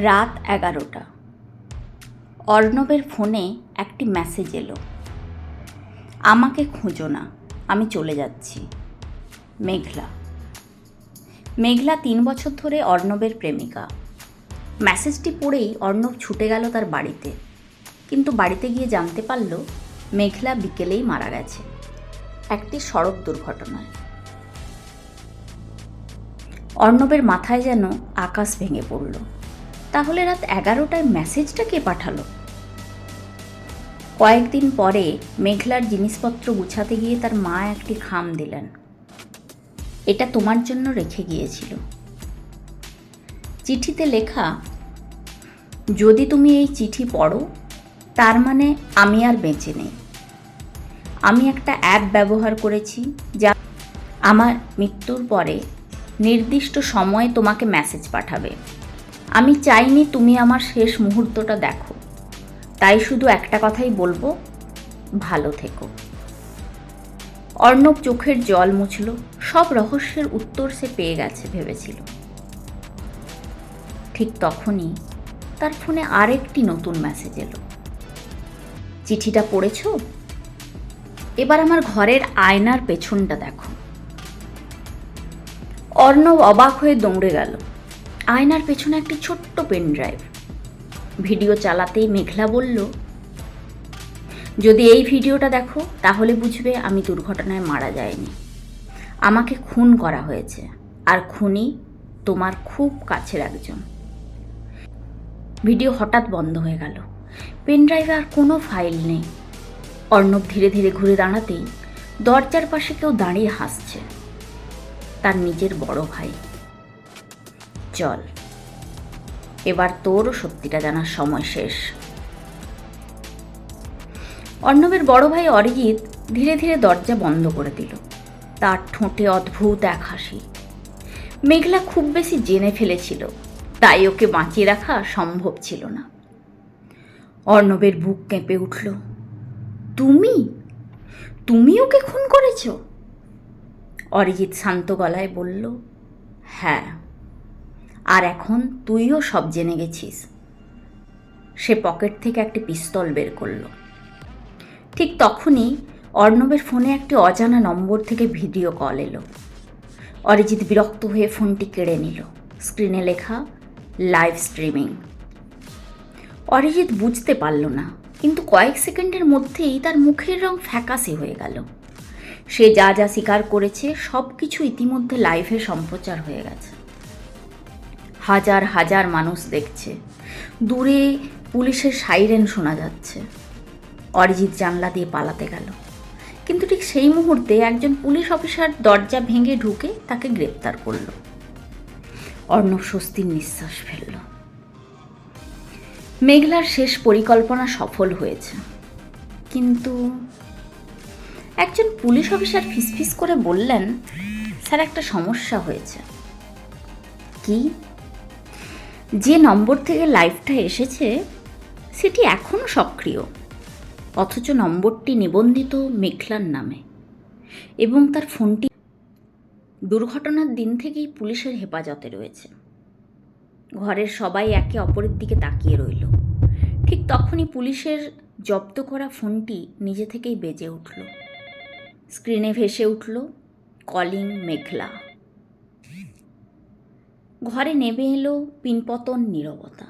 রাত 11টা। অর্ণবের ফোনে একটি মেসেজ এলো, আমাকে খুঁজো না, আমি চলে যাচ্ছি। মেঘলা। মেঘলা 3 বছর ধরে অর্ণবের প্রেমিকা। মেসেজটি পড়েই অর্ণব ছুটে গেল তার বাড়িতে, কিন্তু বাড়িতে গিয়ে জানতে পারল মেঘলা বিকেলেই মারা গেছে একটি সড়ক দুর্ঘটনায়। অর্ণবের মাথায় যেন আকাশ ভেঙে পড়ল। তাহলে রাত 11টায় মেসেজটা কে পাঠালো? কয়েকদিন পরে মেঘলার জিনিসপত্র গুছাতে গিয়ে তার মা একটি খাম দিলেন। এটা তোমার জন্য রেখে গিয়েছিল। চিঠিতে লেখা, যদি তুমি এই চিঠি পড়ো তার মানে আমি আর বেঁচে নেই। আমি একটা অ্যাপ ব্যবহার করেছি যা আমার মৃত্যুর পরে নির্দিষ্ট সময়ে তোমাকে মেসেজ পাঠাবে। আমি চাইনি তুমি আমার শেষ মুহূর্তটা দেখো, তাই শুধু একটা কথাই বলবো, ভালো থেকো। অর্ণব চোখের জল মুছল। সব রহস্যের উত্তর সে পেয়ে গেছে ভেবেছিল। ঠিক তখনই তার ফোনে আরেকটি নতুন মেসেজ এলো। চিঠিটা পড়েছো? এবার আমার ঘরের আয়নার পেছনটা দেখো। অর্ণব অবাক হয়ে দৌড়ে গেল। আয়নার পেছনে একটি ছোট্ট পেন ড্রাইভ। ভিডিও চালাতেই মেঘলা বলল, যদি এই ভিডিওটা দেখো তাহলে বুঝবে আমি দুর্ঘটনায় মারা যাইনি, আমাকে খুন করা হয়েছে, আর খুনি তোমার খুব কাছের একজন। ভিডিও হঠাৎ বন্ধ হয়ে গেল। পেন ড্রাইভে আর কোনো ফাইল নেই। অর্ণব ধীরে ধীরে ঘুরে দাঁড়াতেই দরজার পাশে কেউ দাঁড়িয়ে হাসছে। তার নিজের বড় ভাই। চল, এবার তোরও সত্যিটা জানার সময় শেষ। অর্ণবের বড় ভাই অরিজিৎ ধীরে ধীরে দরজা বন্ধ করে দিল। তার ঠোঁটে অদ্ভুত এক হাসি। মেঘলা খুব বেশি জেনে ফেলেছিল, তাই ওকে বাঁচিয়ে রাখা সম্ভব ছিল না। অর্ণবের বুক কেঁপে উঠল। তুমি তুমি ওকে খুন করেছ? অরিজিৎ শান্ত গলায় বলল, হ্যাঁ, আর এখন তুইও সব জেনে গেছিস। সে পকেট থেকে একটি পিস্তল বের করল। ঠিক তখনই অর্ণবের ফোনে একটি অজানা নম্বর থেকে ভিডিও কল এলো। অরিজিৎ বিরক্ত হয়ে ফোনটি কেড়ে নিল। স্ক্রিনে লেখা, লাইভ স্ট্রিমিং। অরিজিৎ বুঝতে পারল না, কিন্তু কয়েক সেকেন্ডের মধ্যেই তার মুখের রং ফ্যাকাশে হয়ে গেল। সে যা যা স্বীকার করেছে সব কিছু ইতিমধ্যে লাইভে সম্প্রচার হয়ে গেছে। হাজার হাজার মানুষ দেখছে। দূরে পুলিশের সাইরেন শোনা যাচ্ছে। অরিজিৎ জানলা দিয়ে পালাতে গেল, কিন্তু ঠিক সেই মুহূর্তে একজন পুলিশ অফিসার দরজা ভেঙে ঢুকে তাকে গ্রেপ্তার করল। অর্ণব স্বস্তির নিঃশ্বাস ফেলল। মেঘলার শেষ পরিকল্পনা সফল হয়েছে। কিন্তু একজন পুলিশ অফিসার ফিসফিস করে বললেন, স্যার, একটা সমস্যা হয়েছে। কি? যে নম্বর থেকে লাইভটা এসেছে সেটি এখনও সক্রিয়, অথচ নম্বরটি নিবন্ধিত মেঘলার নামে, এবং তার ফোনটি দুর্ঘটনার দিন থেকেই পুলিশের হেফাজতে রয়েছে। ঘরের সবাই একে অপরের দিকে তাকিয়ে রইল। ঠিক তখনই পুলিশের জব্দ করা ফোনটি নিজে থেকেই বেজে উঠল। স্ক্রিনে ভেসে উঠল, কলিং মেঘলা। ঘরে নেমে এলো পিনপতন নীরবতা।